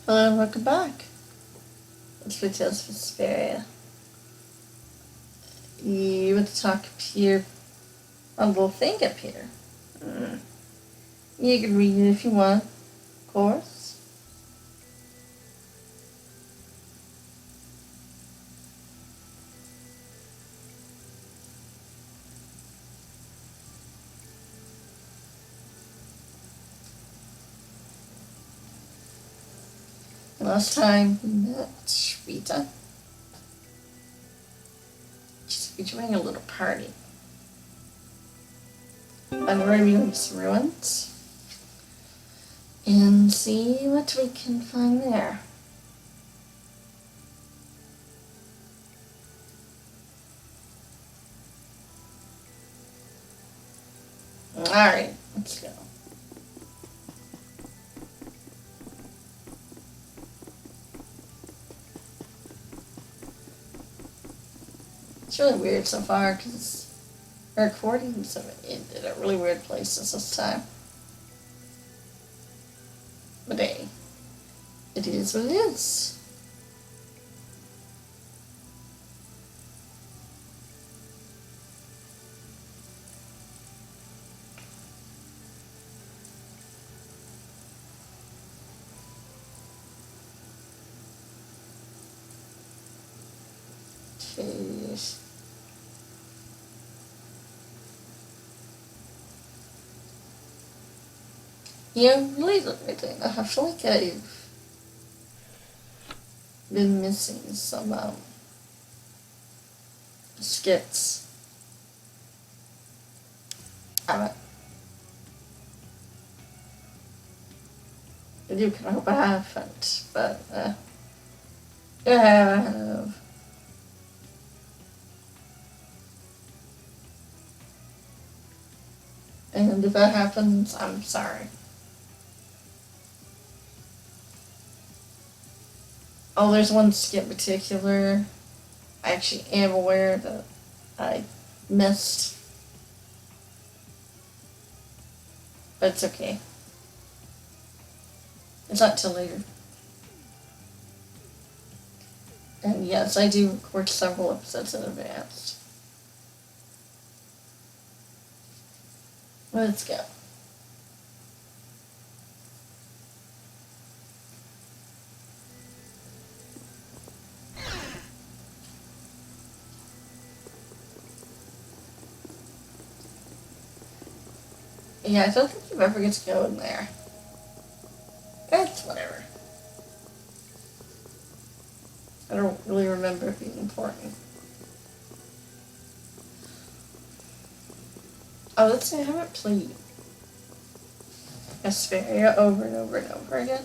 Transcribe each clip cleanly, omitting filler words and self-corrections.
Hello and welcome back. Let's play Tales of Vesparia. You want to talk up here on a little thing up here. You can read it if you want, of course. Last time we met Rita. She's joining a little party. I'm reviewing some ruins and see what we can find there. Alright, let's go. It's really weird so far because our recordings of it at really weird places this time. But hey, it is what it is. Jeez. Yeah, really everything. I feel like I've been missing some skits. I do kind of hope I haven't, but I have. And if that happens, I'm sorry. Oh, there's one skit in particular I actually am aware that I missed. But it's okay. It's not till later. And yes, I do record several episodes in advance. Let's go. Yeah, I don't think you ever get to go in there. That's whatever. I don't really remember it being important. Oh, let's say I haven't played Vesparia over and over and over again.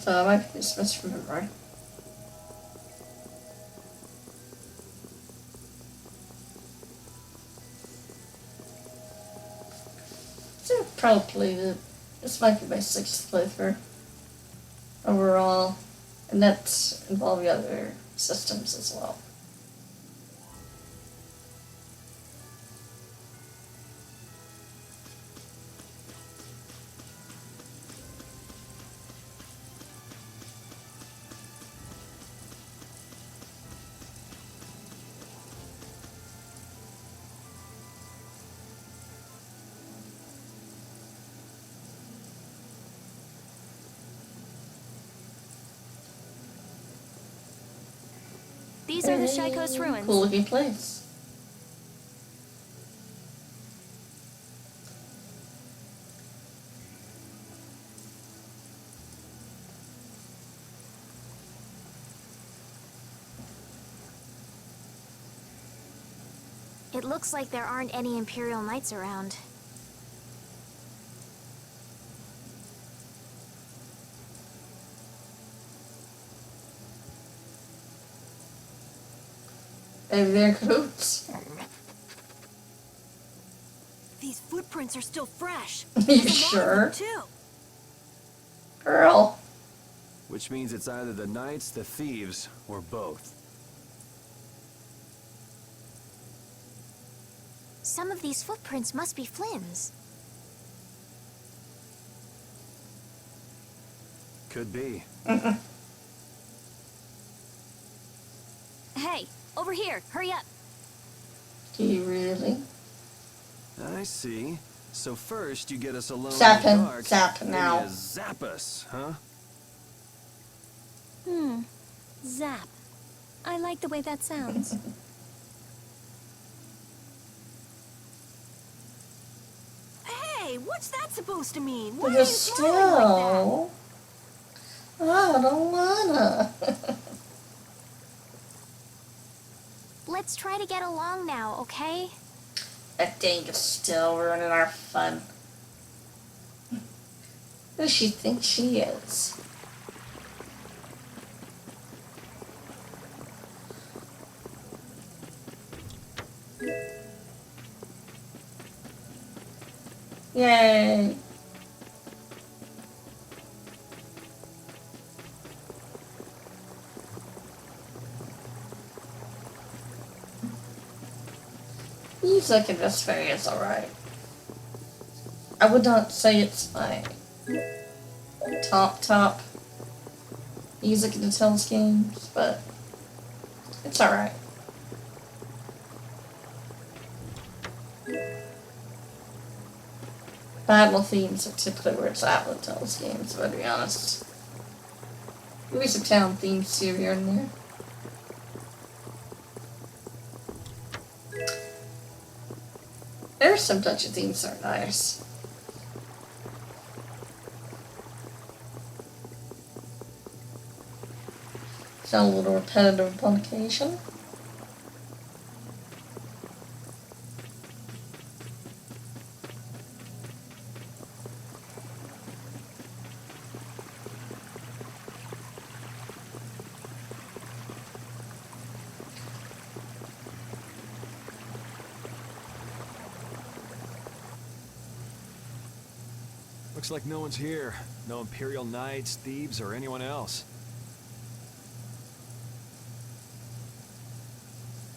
So I might be just misremembering. So I've probably played it. This might be my 6th playthrough overall, and that's involving other systems as well. These are the Shaikos ruins. Cool looking place. It looks like there aren't any Imperial Knights around. Maybe they're cahoots. These footprints are still fresh. You sure? Too. Girl. Which means it's either the knights, the thieves, or both. Some of these footprints must be Flynn's. Could be. Hey, over here, hurry up. Do you really? I see. So first you get us alone Zap in him. the dark. Zap then now. you zap us, huh? Zap. I like the way that sounds. Hey, what's that supposed to mean? Why But are you it's throwing like that? still. I don't wanna. Let's try to get along now, okay? That thing is still ruining our fun. Who does she think she is? Yay. Music in Vesparia is alright. I would not say it's my top music in the Tales games, but it's alright. Battle themes are typically where it's at with Tales games, but to be honest. Maybe some town themes too here and there. There's some dungeon themes that are nice. Sound a little repetitive upon occasion. Looks like no one's here. No Imperial Knights, thieves, or anyone else.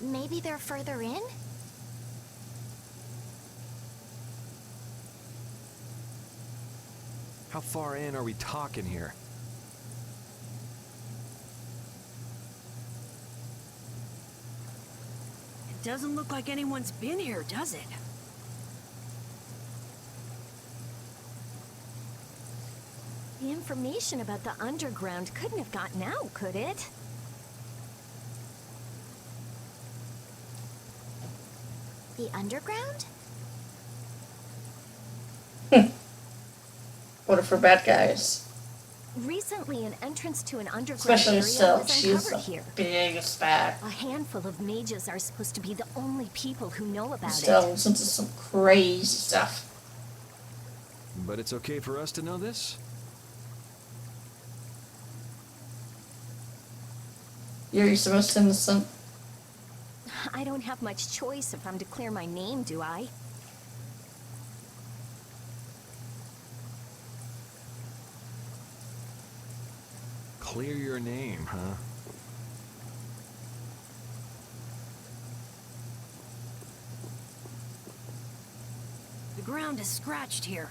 Maybe they're further in? How far in are we talking here? It doesn't look like anyone's been here, does it? The information about the underground couldn't have gotten out, could it? The underground? What if we're bad guys? Recently, an entrance to an underground Especially area Estelle. was She's uncovered the here. biggest bad. A handful of mages are supposed to be the only people who know about Estelle it. listens to some crazy stuff. But it's okay for us to know this? You're the most innocent. I don't have much choice if I'm to clear my name, do I? Clear your name, huh? The ground is scratched here.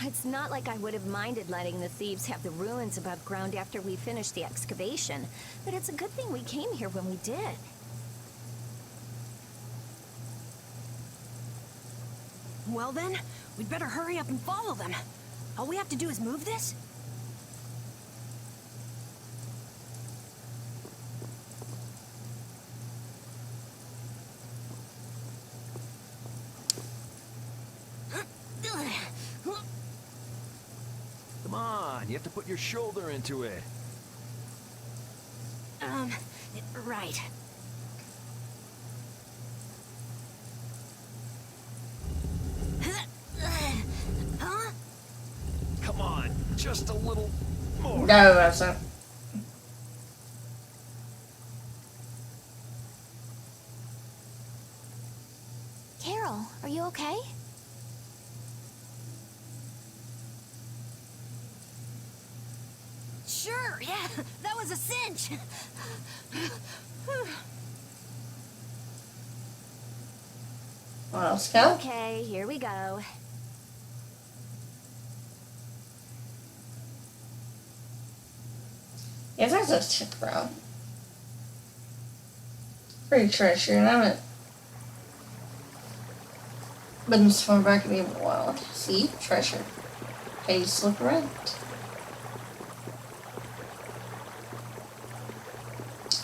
It's not like I would have minded letting the thieves have the ruins above ground after we finished the excavation, but it's a good thing we came here when we did. Well then, we'd better hurry up and follow them. All we have to do is move this? Come on, you have to put your shoulder into it. Right. Huh? Come on, just a little more. No, that's not. Carol, are you okay? Sure, yeah, that was a cinch. Well, let's go. Okay, here we go. Yeah, there's a chick around. Pretty treasure, and I haven't been this far back in a while. See? Treasure. Hey, just look around.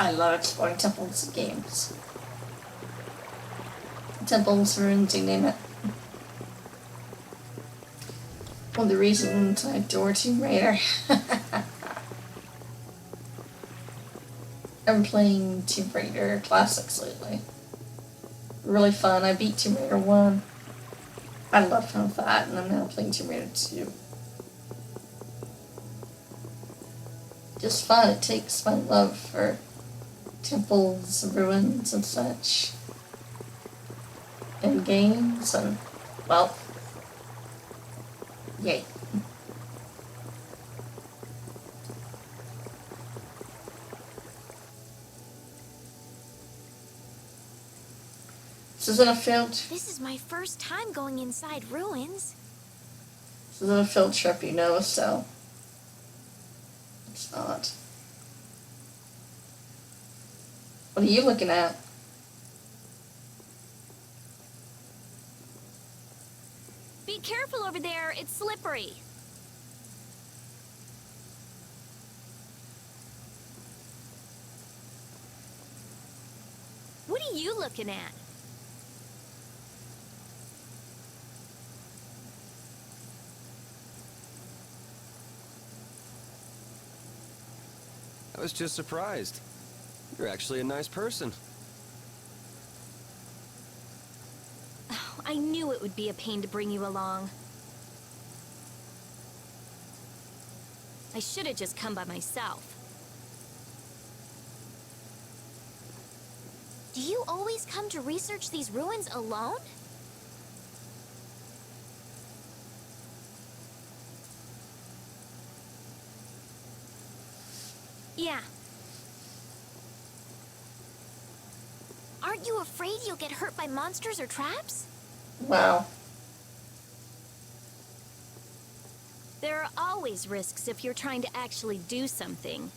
I love exploring temples and games. Temples, ruins, you name it. One of the reasons I adore Tomb Raider. I've been playing Tomb Raider classics lately. Really fun. I beat Tomb Raider 1. I had a lot of fun with that, and I'm now playing Tomb Raider 2. Just fun. It takes my love for temples, ruins, and such. And games, and, well, yay. This isn't a field. This is my first time going inside ruins. This isn't a field trip, you know, so it's not. What are you looking at? Be careful over there, it's slippery. What are you looking at? I was just surprised. You're actually a nice person. Oh, I knew it would be a pain to bring you along. I should have just come by myself. Do you always come to research these ruins alone? Yeah, Aren't you afraid you'll get hurt by monsters or traps? Wow. there are always risks if you're trying to actually do something.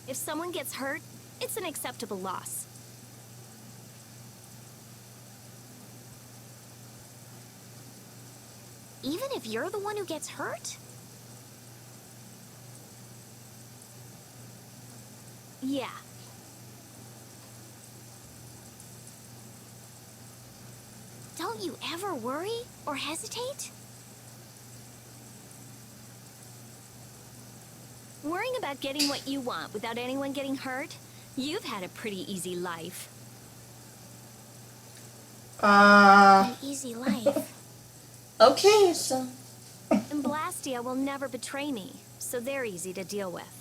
If someone gets hurt, it's an acceptable loss. Even if you're the one who gets hurt? Yeah. Don't you ever worry or hesitate? Worrying about getting what you want without anyone getting hurt? You've had a pretty easy life. An easy life. Okay, so. And Blastia will never betray me, so they're easy to deal with.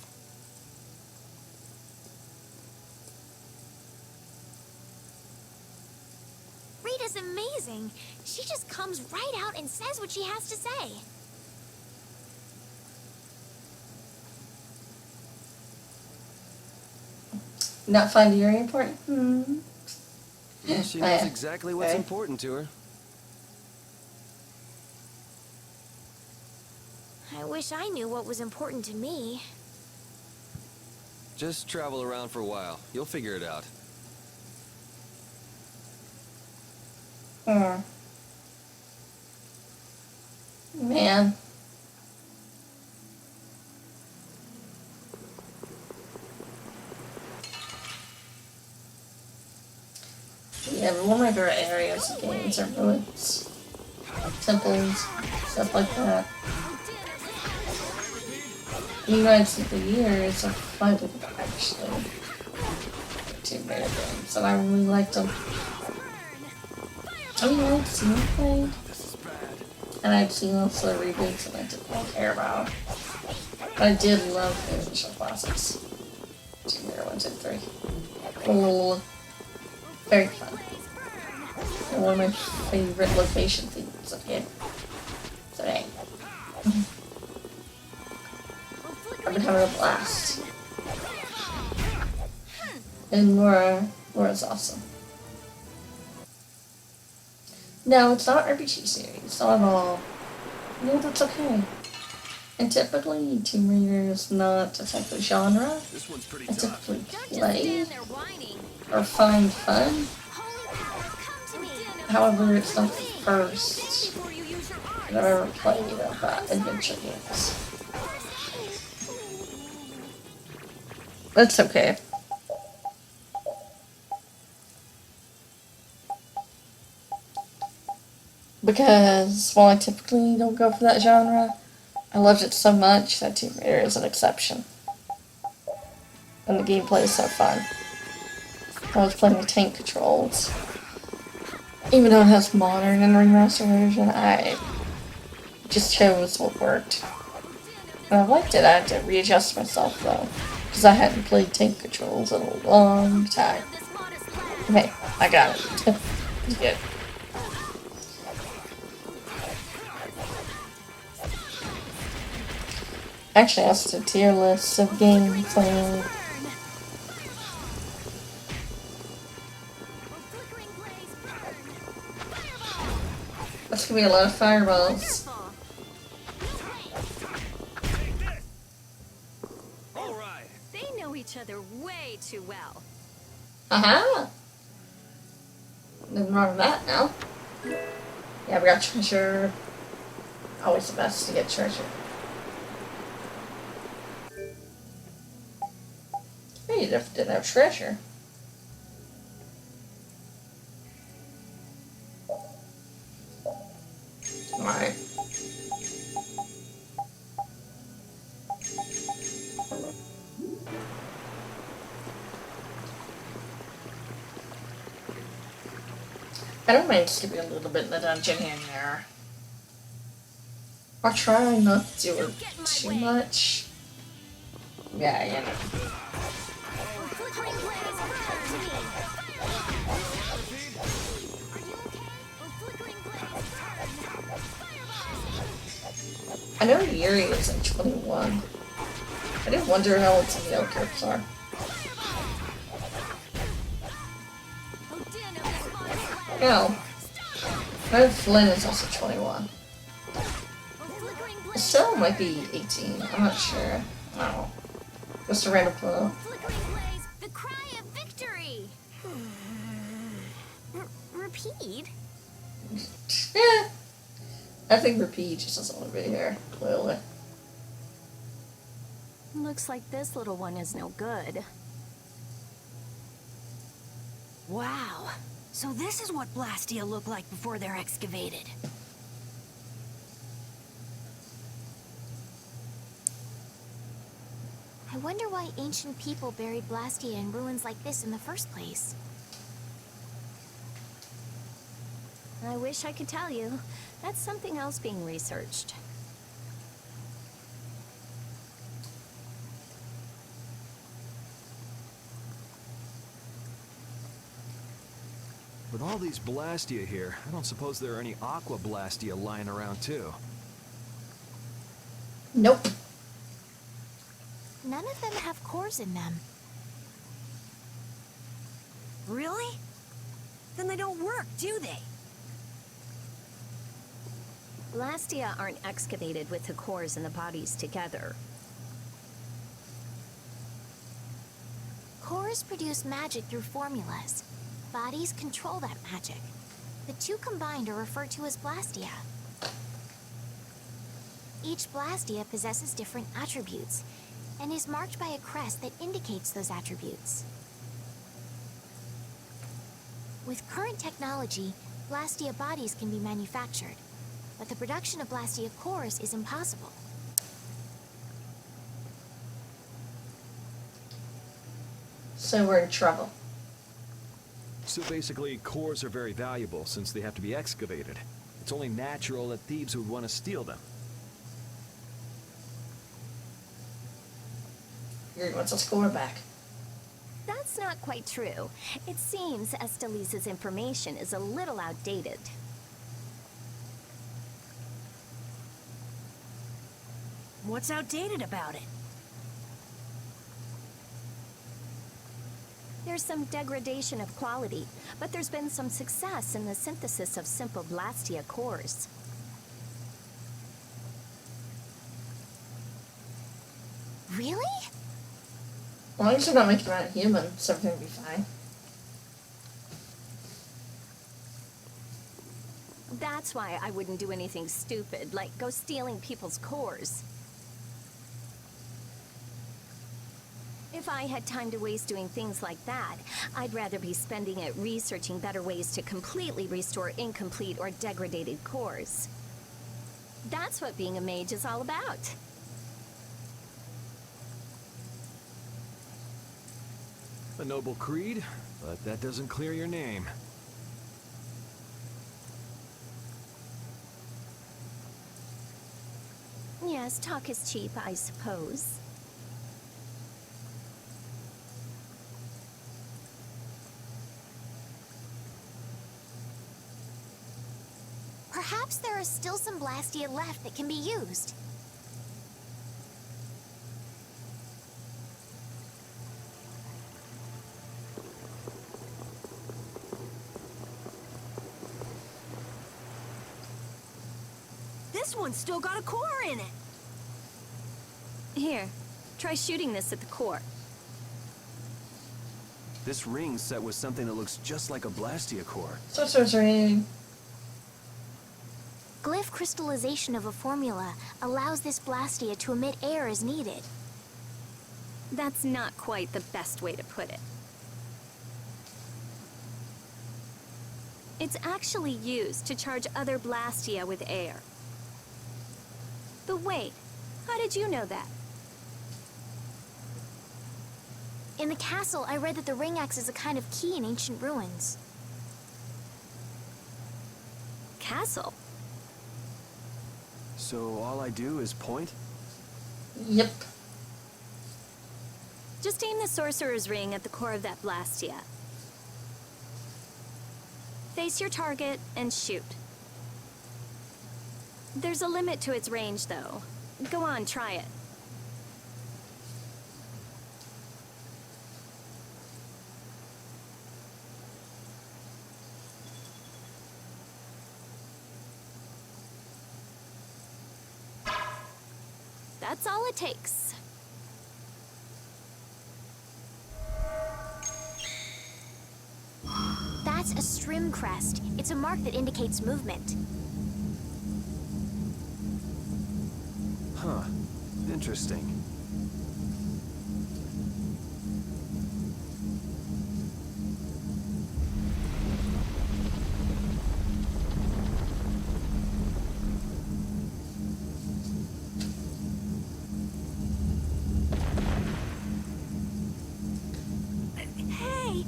Rita's amazing. She just comes right out and says what she has to say. Not finding very important? Yeah, she knows exactly what's important to her. I wish I knew what was important to me. Just travel around for a while. You'll figure it out. Man. Yeah, but one of my favorite areas of games are ruins, temples, stuff like that. You guys, through the years, I've played actually Tomb Raider games, and I really liked them. I mean, I've seen them played, and I've seen also the reboots that I didn't really care about. But I did love the initial classics. Tomb Raider 1, 2, 3. Oh, very fun. And one of my favorite location themes of the game. So, hey. I've been having a blast. And Laura's awesome. No, it's not an RPG series. Not at all. No, that's okay. And typically, Tomb Raider is not a type of genre This one's pretty I tough. typically Don't just play stand there whining. or find fun. Holy power, come to me! However, it's not the first Before you use your arms. that I've ever played of adventure games. That's okay. Because while I typically don't go for that genre, I loved it so much that Tomb Raider is an exception. And the gameplay is so fun. I was playing with tank controls. Even though it has modern and remastered version, I just chose what worked. And I liked it. I had to readjust myself though, because I hadn't played tank controls in a long time. Okay, I got it. It's good. Actually, that's the tier list of games. That's gonna be a lot of fireballs. All right. They know each other way too well. Aha! Nothing wrong with that now. Yeah, we got treasure. Always the best to get treasure. Hey, you didn't have treasure. Alright. I don't mind skipping a little bit in the dungeon in there. I'll try not to do it too much. Yeah, you know. Flickering blaze, burn me! Are you okay? Flickering blaze, burn! I know Yuri is in 21. I did wonder how old some of the other characters are. No. I know Flynn is also 21. Estelle might be 18. I'm not sure. I don't know. Just a random clue. Flickering blaze, the cry of victory! Repeat? Yeah. I think Repeat just doesn't want to be here, clearly. Looks like this little one is no good. Wow. So this is what Blastia look like before they're excavated. I wonder why ancient people buried Blastia in ruins like this in the first place. I wish I could tell you. That's something else being researched. With all these Blastia here, I don't suppose there are any Aqua Blastia lying around too. Nope. None of them have cores in them. Really? Then they don't work, do they? Blastia aren't excavated with the cores and the bodies together. Cores produce magic through formulas. Bodies control that magic. The two combined are referred to as Blastia. Each Blastia possesses different attributes, and is marked by a crest that indicates those attributes. With current technology, Blastia bodies can be manufactured, but the production of Blastia cores is impossible. So we're in trouble. So basically, cores are very valuable since they have to be excavated. It's only natural that thieves would want to steal them. Yuri wants a score back. That's not quite true. It seems Estelisa's information is a little outdated. What's outdated about it? There's some degradation of quality, but there's been some success in the synthesis of simple Blastia cores. Really? As long as you're not making around humans, everything will be fine. That's why I wouldn't do anything stupid, like go stealing people's cores. If I had time to waste doing things like that, I'd rather be spending it researching better ways to completely restore incomplete or degraded cores. That's what being a mage is all about. A noble creed, but that doesn't clear your name. Yes, talk is cheap, I suppose. Perhaps there are still some Blastia left that can be used. This one's still got a core in it. Here, try shooting this at the core. This ring's set with something that looks just like a Blastia core. Sorcerer's Ring. Glyph crystallization of a formula allows this Blastia to emit air as needed. That's not quite the best way to put it. It's actually used to charge other Blastia with air. But wait, how did you know that? In the castle, I read that the ring acts as a kind of key in ancient ruins. Castle? So all I do is point? Yep. Just aim the Sorcerer's Ring at the core of that Blastia. Face your target and shoot. There's a limit to its range, though. Go on, try it. That's all it takes. That's a Strim crest. It's a mark that indicates movement. Huh. Interesting. Hey!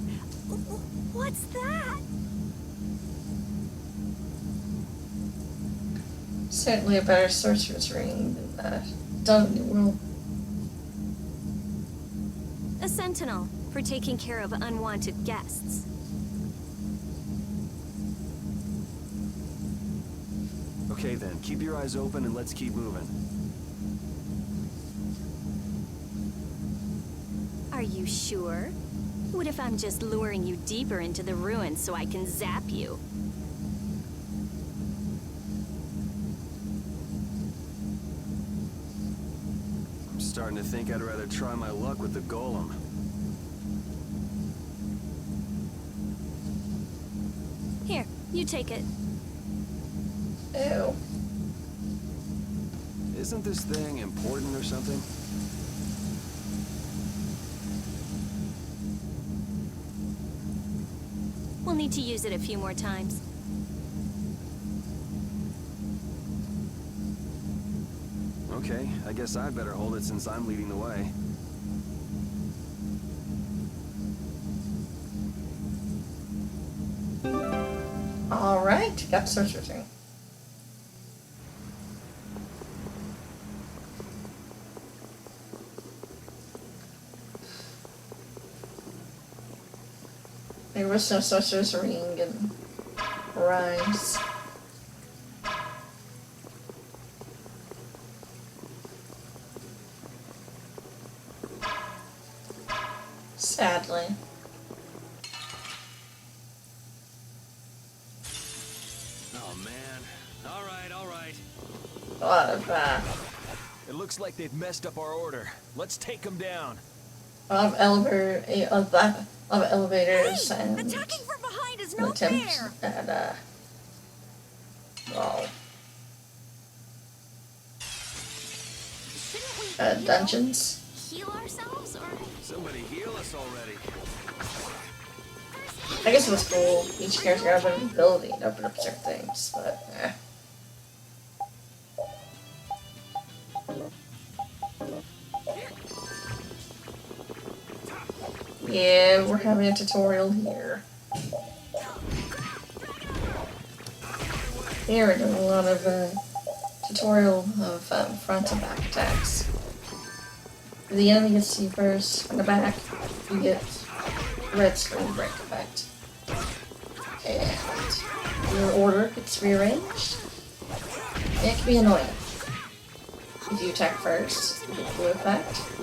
What's that? Certainly a better Sorcerer's Ring than that. Done in the world. A sentinel for taking care of unwanted guests. Okay then, keep your eyes open and let's keep moving. Are you sure? What if I'm just luring you deeper into the ruins so I can zap you? I'm starting to think I'd rather try my luck with the Golum. Here, you take it. Ew. Isn't this thing important or something? We'll need to use it a few more times. Okay, I guess I'd better hold it since I'm leading the way. Alright, got Sorcerer's Ring. There was no Sorcerer's Ring in Rise. Sadly. Oh man. All right. A lot of It looks like they've messed up our order. Let's take them down. A lot of elevators and Attacking from behind is no attempts fair! at well, Shouldn't we, dungeons. heal ourselves, or... Somebody heal us already. I guess it was cool. Each character got an ability to open up certain things, but yeah, we're having a tutorial here. Here we're doing a lot of tutorial of front and back attacks. If the enemy gets to you first, from the back, you get red screen break effect. And your order gets rearranged. It can be annoying. If you attack first, you get blue effect.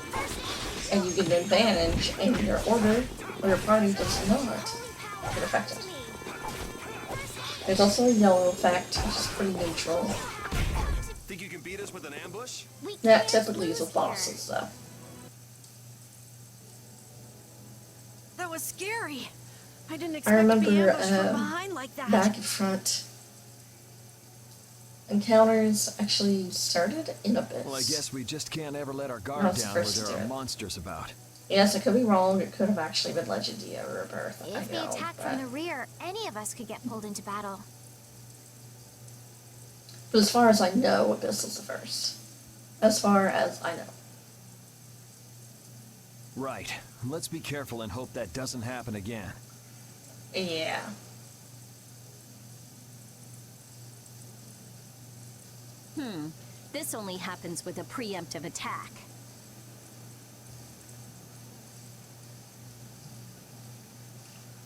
And you get an advantage, and your order or your party does not get affected. There's also a yellow effect, which is pretty neutral. Think you can beat us with an ambush? That typically is with bosses, though. That was scary. I didn't I expect to be remember ambushed from behind like that. back and front encounters actually started in Abyss. Well, I guess we just can't ever let our guard That's the down where first to there do are it. monsters about. Yes, I could be wrong. It could have actually been Legendia or Rebirth. I If we know, attack but, from the rear, any of us could get pulled into battle. but as far as I know, Abyss is the first. As far as I know. Right. Let's be careful and hope that doesn't happen again. Yeah. This only happens with a preemptive attack.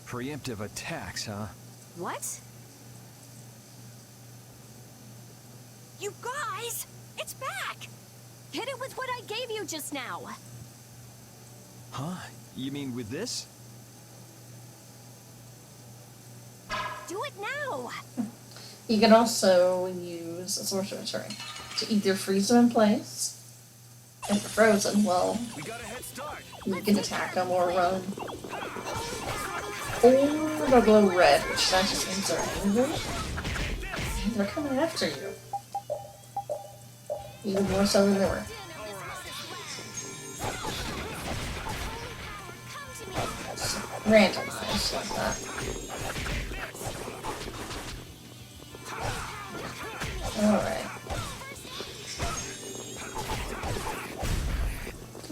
Preemptive attacks, huh? What? You guys! It's back! Hit it with what I gave you just now! Huh? You mean with this? Do it now! You can also use a sorcery to either freeze them in place. If they're frozen, well, We got a head start. you can attack them or run. Or they'll glow red, which that just means they're angry. And they're coming after you. Even more so than they were. Randomized like that. Alright.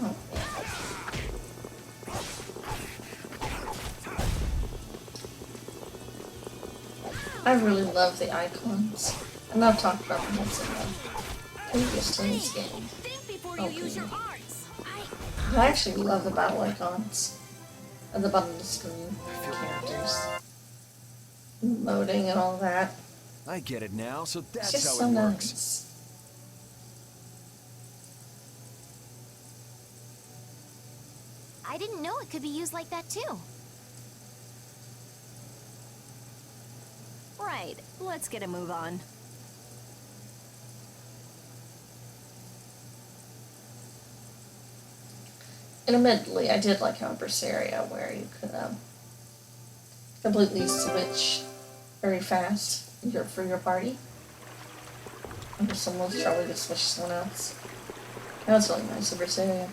Oh, yeah. I really love the icons. And I've talked about them once in the previous to this game. Think before you use your arts! I actually love the battle icons at the bottom of the screen. Characters. Loading and all that. I get it now, so It's that's just how so it works. nice. I didn't know it could be used like that too. Right, let's get a move on. And admittedly, I did like how in Vesparia, where you could completely switch very fast for your party. And if someone's trouble, to switch to someone else. That was really nice in Vesparia.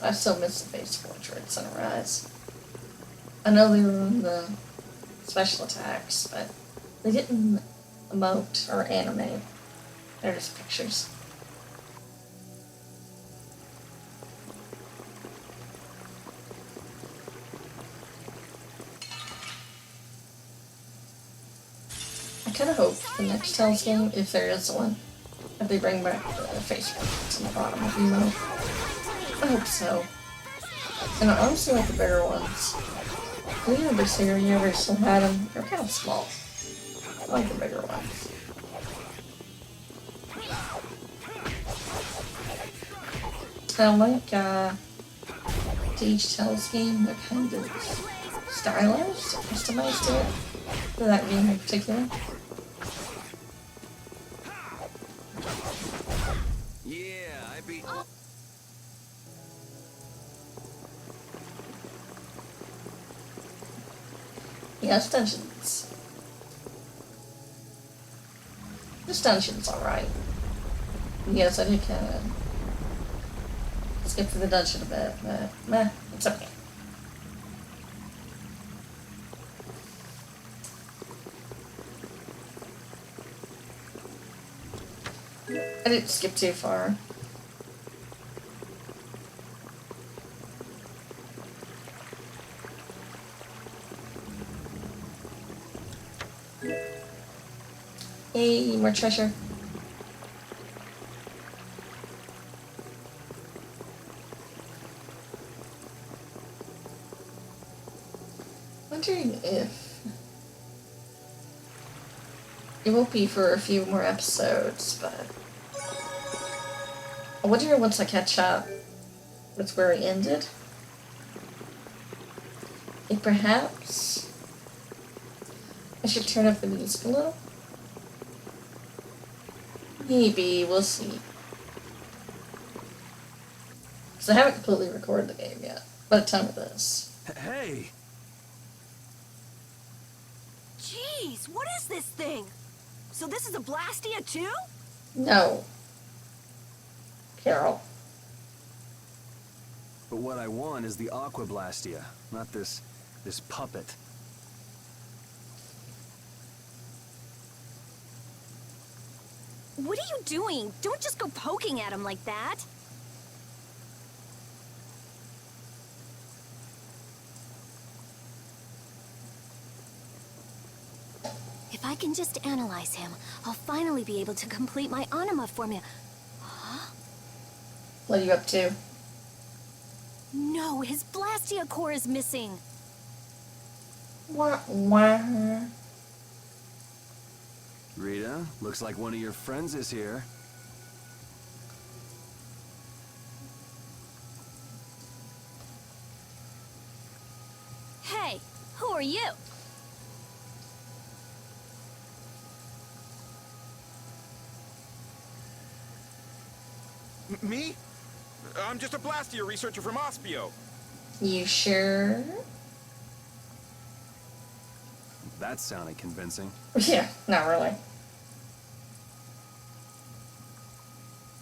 I still miss the base portraits and Rise. I know they were in the special attacks, but they didn't emote or animate. They're just pictures. I kind of hope the next Tales game, if there is one, if they bring back the face portraits on the bottom of the emote. I hope so. And I honestly like the bigger ones. The Vesparia, we still had them. They're kind of small. I like the bigger ones. I like to each Tales game, they're kind of stylized, customized to it, for that game in particular. Yeah, I beat. Yes, dungeons. This dungeon's alright. Yes, I did kind of skip through the dungeon a bit, but meh, it's okay. I didn't skip too far. Hey, more treasure. Wondering if it will be for a few more episodes, but I wonder once I catch up with where it ended, if perhaps I should turn up the music a little. Maybe, we'll see. Because I haven't completely recorded the game yet, by the time of this. Hey! Jeez, what is this thing? So this is a Blastia too? No. Carol. But what I want is the Aqua Blastia, not this puppet. What are you doing? Don't just go poking at him like that. If I can just analyze him, I'll finally be able to complete my anima formula. Huh? What are you up to? No, his Blastia core is missing. Wah, wah. Rita, looks like one of your friends is here. Hey, who are you? Me? I'm just a Blastia researcher from Ospio. You sure? That sounded convincing. Yeah, not really.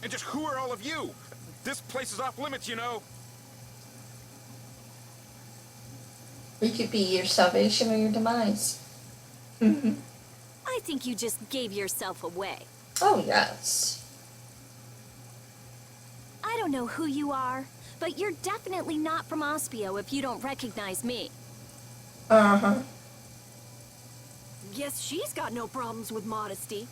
And just who are all of you? This place is off limits, you know. We could be your salvation or your demise. I think you just gave yourself away. Oh, yes. I don't know who you are, but you're definitely not from Ospio if you don't recognize me. Uh-huh. Guess she's got no problems with modesty.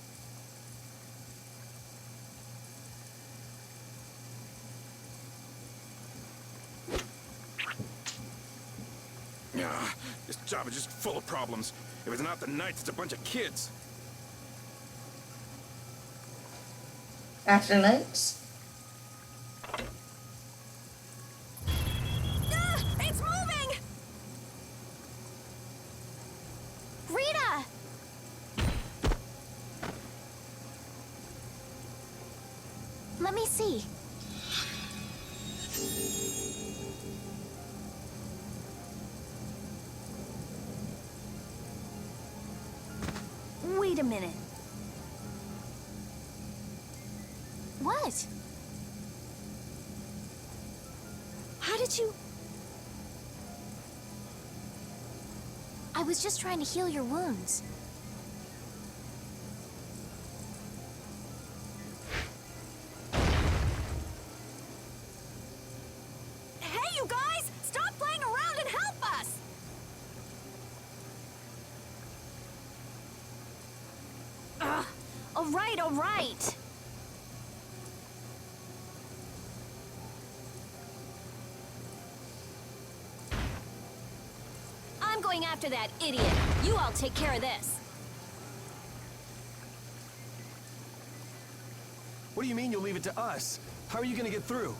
This job is just full of problems. If it's not the Knights, it's a bunch of kids. After nights? It's moving! Rita! Let me see. Wait a minute. What? How did you... I was just trying to heal your wounds. Hey, you guys! Stop playing around and help us! All right. I'm going after that idiot. You all take care of this. What do you mean you'll leave it to us? How are you gonna get through?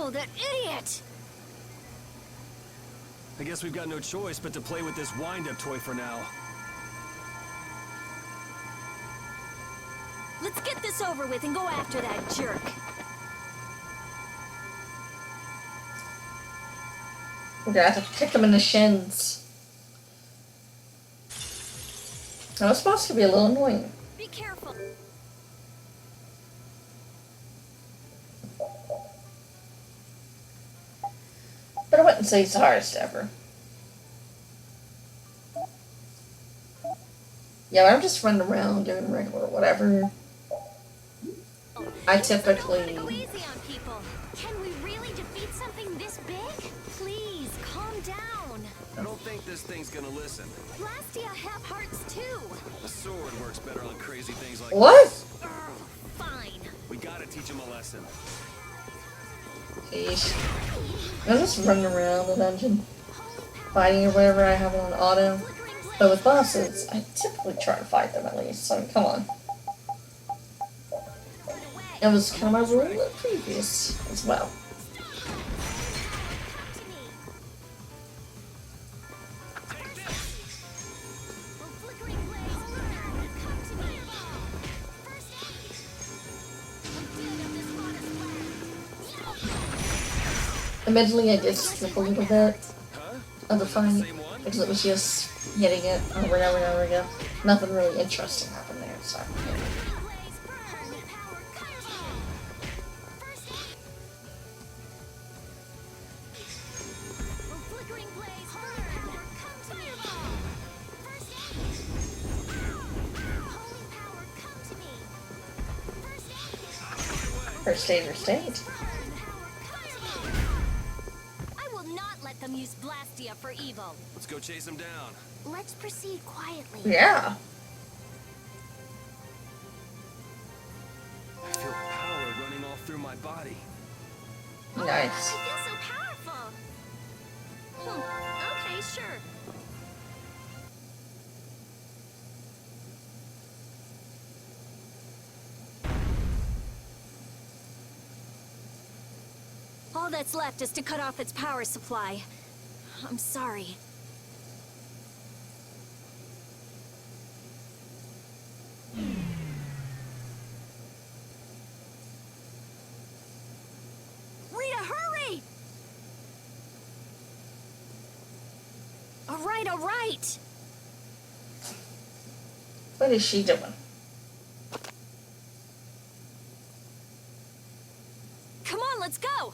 Oh, that idiot! I guess we've got no choice but to play with this wind-up toy for now. Let's get this over with and go after that jerk. We're gonna have to kick him in the shins. That was supposed to be a little annoying. Be careful. But I wouldn't say it's the hardest ever. Yeah, I'm just running around doing regular whatever. I typically... Go easy on people. Can we really defeat something this big? Please, calm down. I don't think this thing's gonna listen. Blastia have hearts too. The sword works better on crazy things like What? this. Fine. We gotta teach him a lesson. Sheesh. I'm just running around the dungeon, fighting or whatever I have on auto. But with bosses, I typically try to fight them at least, so come on. It was kind of my rule in the previous as well. Admittedly, I did skip a little bit of the fight because it was just hitting it over and over and over again. Nothing really interesting happened there, so. First aid or state. I will not let them use Blastia for evil. Let's go chase him down. Let's proceed quietly. Yeah. I feel power running all through my body. Nice. I feel so powerful. Okay, sure. All that's left is to cut off its power supply. I'm sorry. Rita, hurry! All right. What is she doing? Come on, let's go!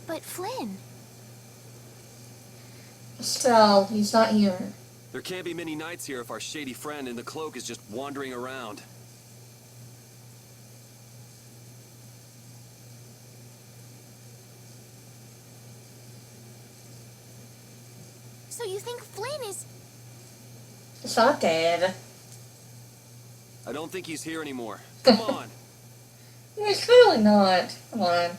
But Flynn, Estelle, he's not here. There can't be many nights here if our shady friend in the cloak is just wandering around. so you think Flynn is... It's not dead. I don't think he's here anymore. Come on. He's clearly not. Come on.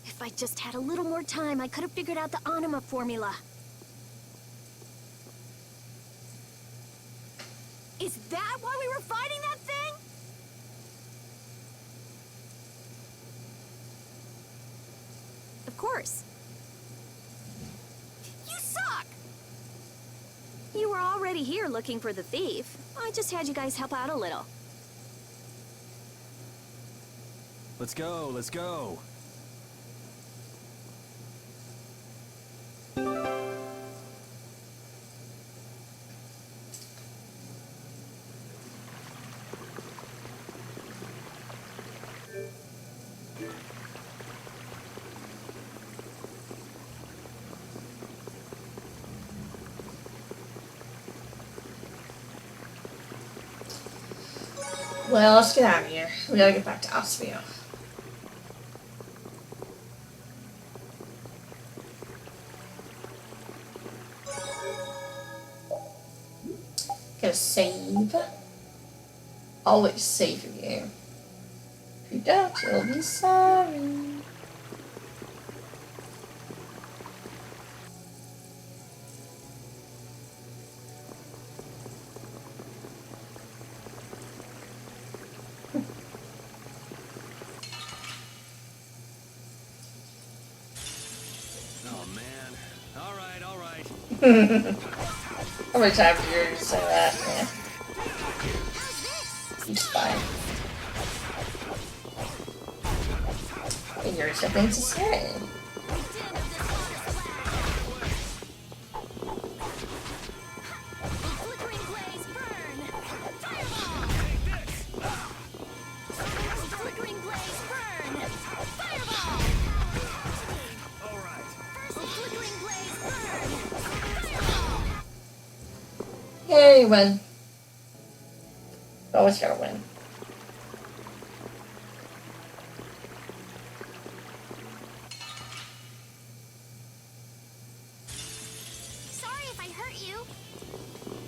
If I just had a little more time, I could have figured out the anima formula. Is that why we were fighting that thing? Of course. You suck! You were already here looking for the thief. I just had you guys help out a little. Let's go, let's go. Well, let's get out of here. We gotta get back to Osvio. Gotta save. Always save your game. If you don't, you'll be sorry. How many times do you hear you say that, man? He's fine. And you're something to say. Yay, win. Always gotta win. Sorry if I hurt you.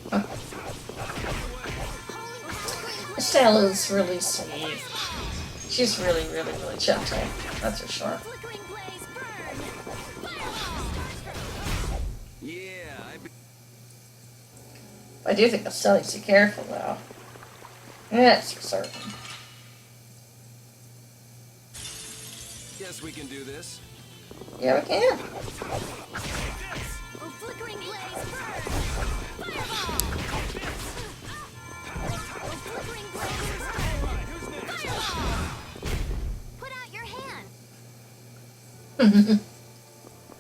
Huh. Estelle is really sweet. She's really, really, really gentle. That's for sure. I do think Estelle needs to be careful, though. That's for certain. Guess we can do this. Yeah, we can. Put out your hand.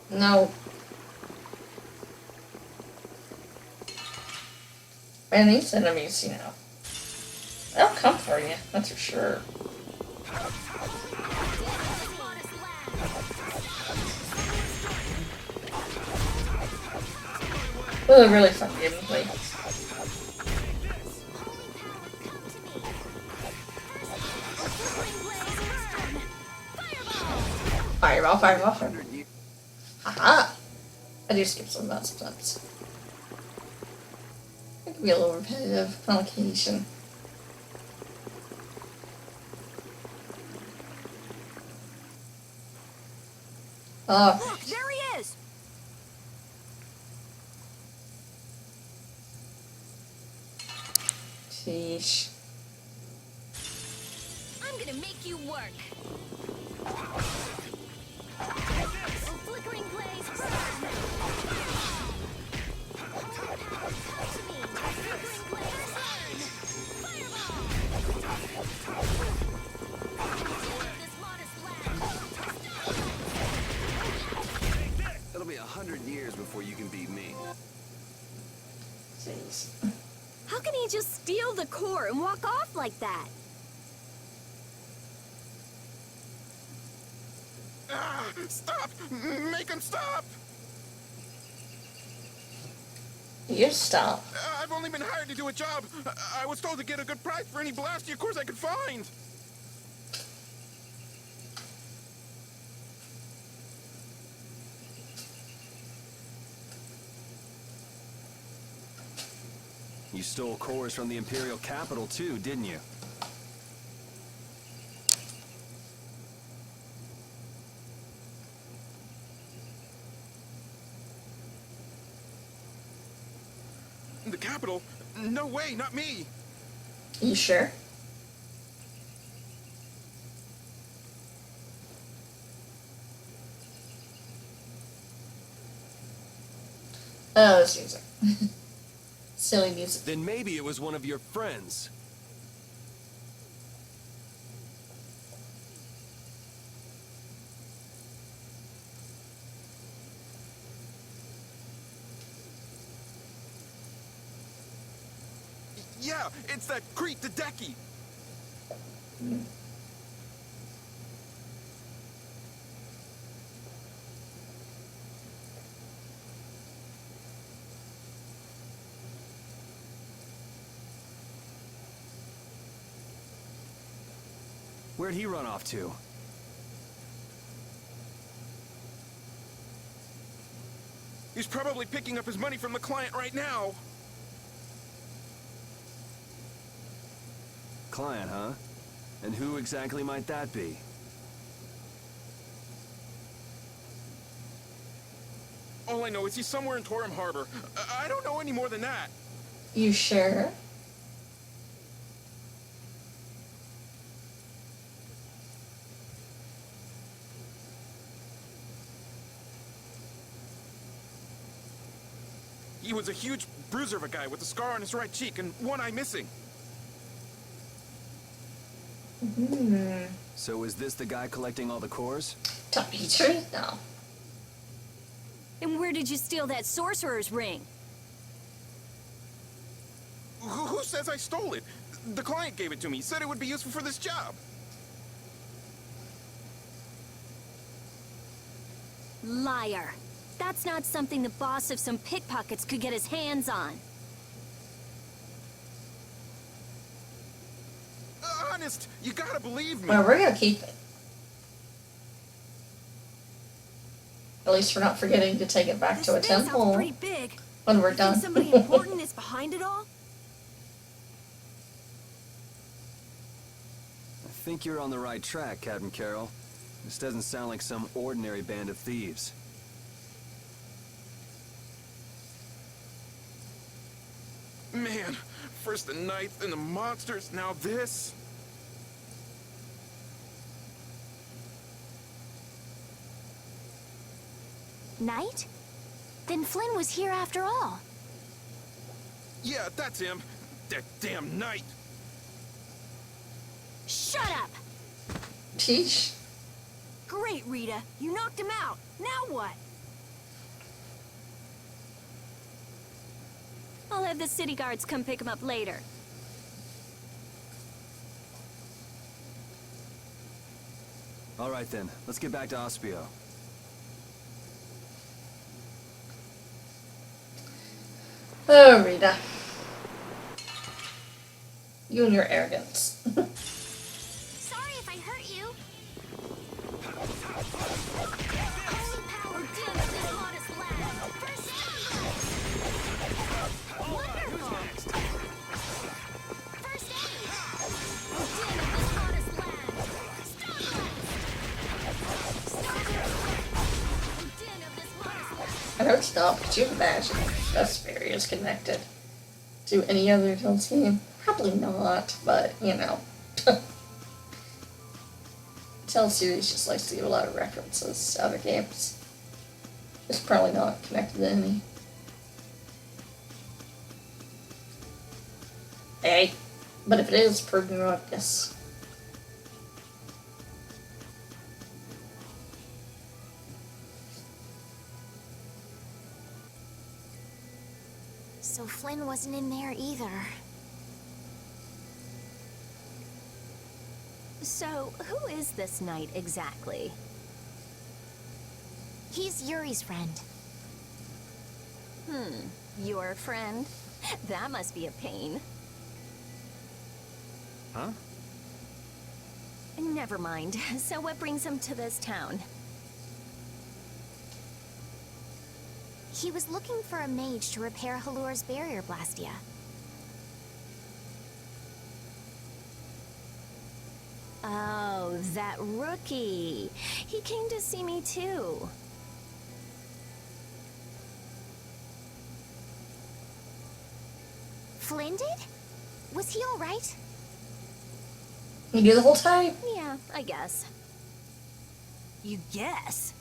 No. Man, these enemies, you know, they'll come for you, that's for sure. Oh, really fun gameplay. Fireball, fireball, fireball. Haha! I do skip some of that sometimes. It can be a little repetitive on occasion. Oh. Look, there he is! Sheesh. I'm gonna make you work. Flickering blaze burn. It'll be 100 years before you can beat me. Jeez. How can he just steal the core and walk off like that? Stop! Make him stop! You stop. I've only been hired to do a job. I was told to get a good price for any Blastia cores I could find. You stole cores from the Imperial capital too, didn't you? The capital? No way, not me. You sure? Oh, this music. Silly music. Then maybe it was one of your friends. Yeah, it's that Crete the Decky. Where'd he run off to? He's probably picking up his money from the client right now. Client, huh? And who exactly might that be? All I know is he's somewhere in Torum Harbor. I don't know any more than that. You sure? He was a huge bruiser of a guy with a scar on his right cheek and one eye missing. So is this the guy collecting all the cores? Dimitri? No. And where did you steal that sorcerer's ring? Who says I stole it? The client gave it to me. He said it would be useful for this job. Liar. That's not something the boss of some pickpockets could get his hands on. Honest, you gotta believe me. Well, we're gonna keep it. At least we're not forgetting to take it back to a This thing sounds temple pretty big. when we're You done. think somebody important is behind it all? I think you're on the right track, Captain Carroll. This doesn't sound like some ordinary band of thieves. Man, first the knights, then the monsters, now this. Knight? Then Flynn was here after all. Yeah, that's him. That damn knight. Shut up! Teach. Great, Rita. You knocked him out. Now what? I'll have the city guards come pick him up later. All right then, let's get back to Ospio. Oh, Rita. You and your arrogance. Sorry if I hurt you. Holy power, dim this hottest lad. First wonderful. First aid! Dim this hottest lad. Din of this hottest lad. I hope not. Could you imagine if Vesparia is connected to any other Tales game? Probably not, but you know. Tales series just likes to give a lot of references to other games. It's probably not connected to any. Hey, but if it is, prove me wrong, yes. So Flynn wasn't in there either. So, who is this knight exactly? He's Yuri's friend. Your friend? That must be a pain. Huh? Never mind. So what brings him to this town? He was looking for a mage to repair Halur's barrier blastia. Oh, that rookie. He came to see me too. Flynn did? Was he all right? You do the whole time? Yeah, I guess. You guess?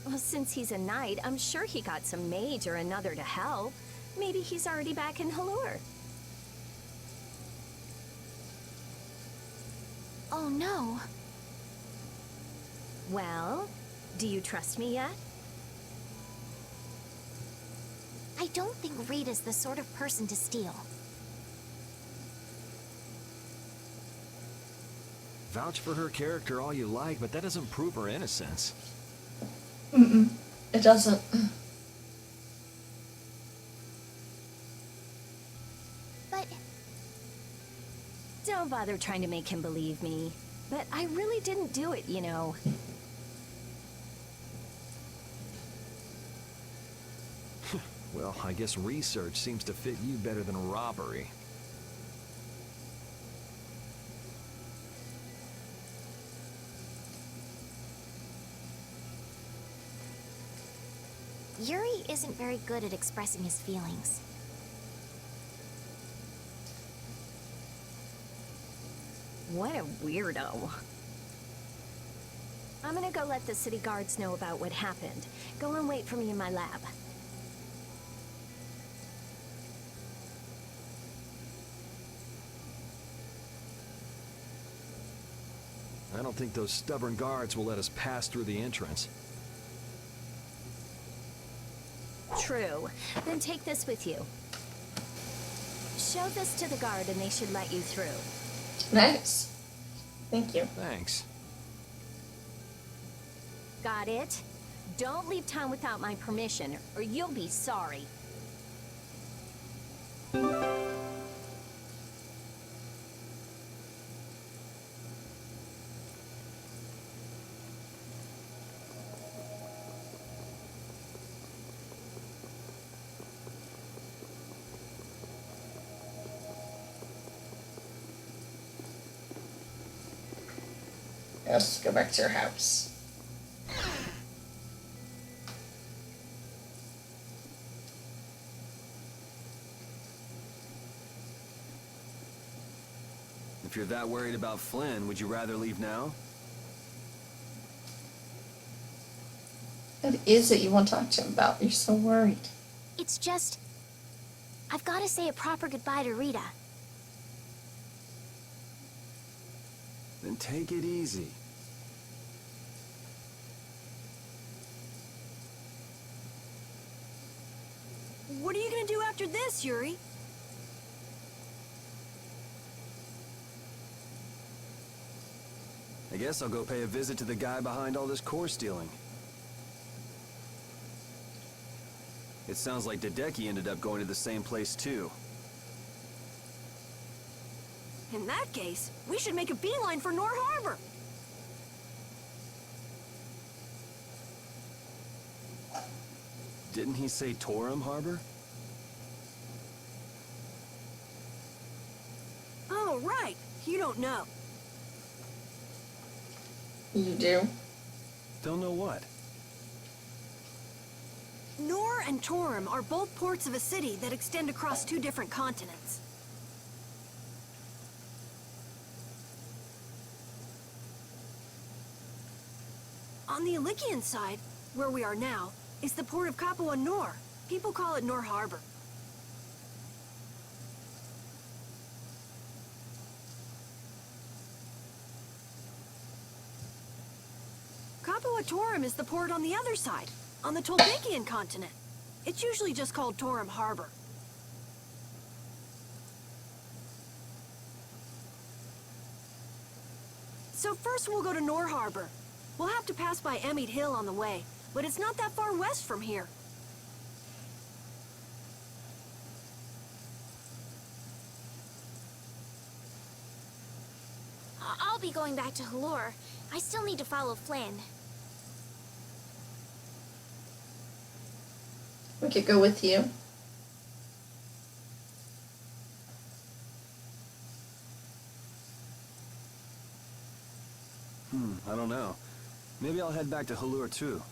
Well, since he's a knight, I'm sure he got some mage or another to help. Maybe he's already back in Halur. Oh no. Well, do you trust me yet? I don't think Rita's the sort of person to steal. Vouch for her character all you like, but that doesn't prove her innocence. It doesn't. But Don't bother trying to make him believe me. But I really didn't do it, you know. Well, I guess research seems to fit you better than robbery. Yuri isn't very good at expressing his feelings. What a weirdo. I'm gonna go let the city guards know about what happened. Go and wait for me in my lab. I don't think those stubborn guards will let us pass through the entrance. True. Then take this with you. Show this to the guard and they should let you through. Nice. Thank you. Thanks. Got it? Don't leave town without my permission, or you'll be sorry. Let's go back to your house. If you're that worried about Flynn, would you rather leave now? What is it you want to talk to him about? You're so worried. It's just... I've got to say a proper goodbye to Rita. Then take it easy. What are you gonna do after this, Yuri? I guess I'll go pay a visit to the guy behind all this core stealing. It sounds like Hideki ended up going to the same place too. In that case, we should make a beeline for Nor Harbor. Didn't he say Torum Harbor? Oh, right. You don't know. You do? Don't know what. Nor and Torum are both ports of a city that extend across two different continents. On the Ilikian side, where we are now, is the port of Capua Nor. People call it Nor Harbor. Capua Torum is the port on the other side, on the Toltekian continent. It's usually just called Torum Harbor. So first we'll go to Nor Harbor. We'll have to pass by Emmead Hill on the way, but it's not that far west from here. I'll be going back to Halor. I still need to follow Flynn. We could go with you. I don't know. Maybe I'll head back to Halur too.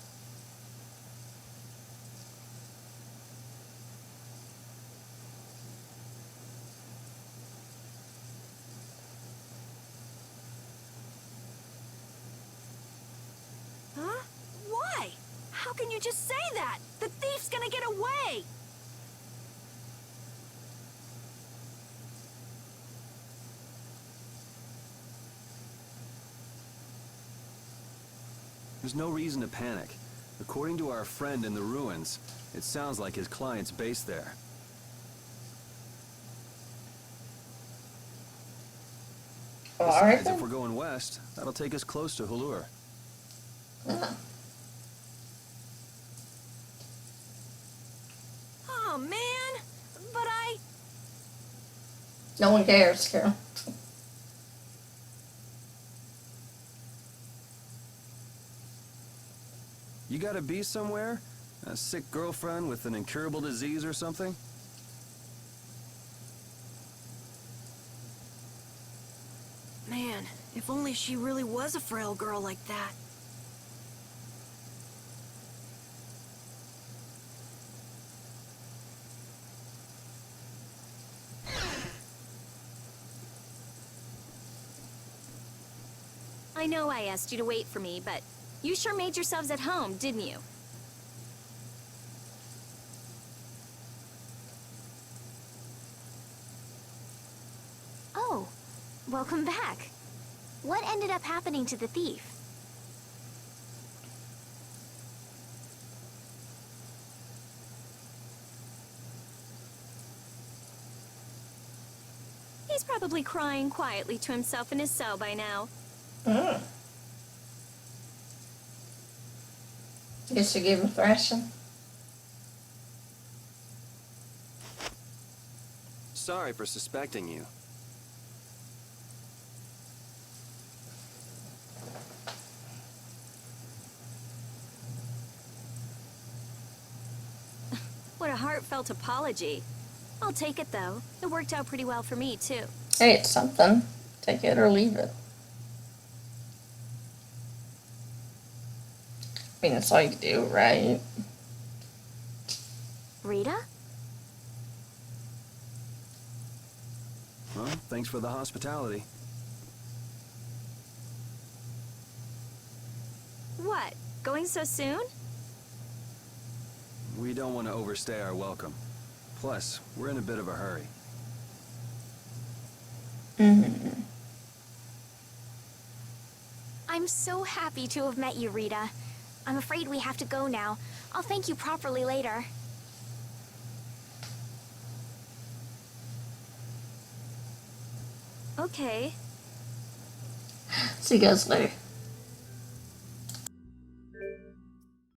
Huh? Why? How can you just say that? The thief's gonna get away! There's no reason to panic. According to our friend in the ruins, it sounds like his client's based there. Oh, all right Besides, then. if we're going west, that'll take us close to Halur. Yeah. Oh, man! But No one cares, Carol. You gotta be somewhere? A sick girlfriend with an incurable disease or something? Man, if only she really was a frail girl like that. I know I asked you to wait for me, but you sure made yourselves at home, didn't you? Oh, welcome back. What ended up happening to the thief? He's probably crying quietly to himself in his cell by now. Mm. Guess you gave him thrashing. Sorry for suspecting you. What a heartfelt apology. I'll take it, though. It worked out pretty well for me, too. Hey, it's something. Take it or leave it. I mean, that's all you can do, right? Rita? Well, thanks for the hospitality. What? Going so soon? We don't want to overstay our welcome. Plus, we're in a bit of a hurry. Mm-hmm. I'm so happy to have met you, Rita. I'm afraid we have to go now. I'll thank you properly later. Okay. See you guys later.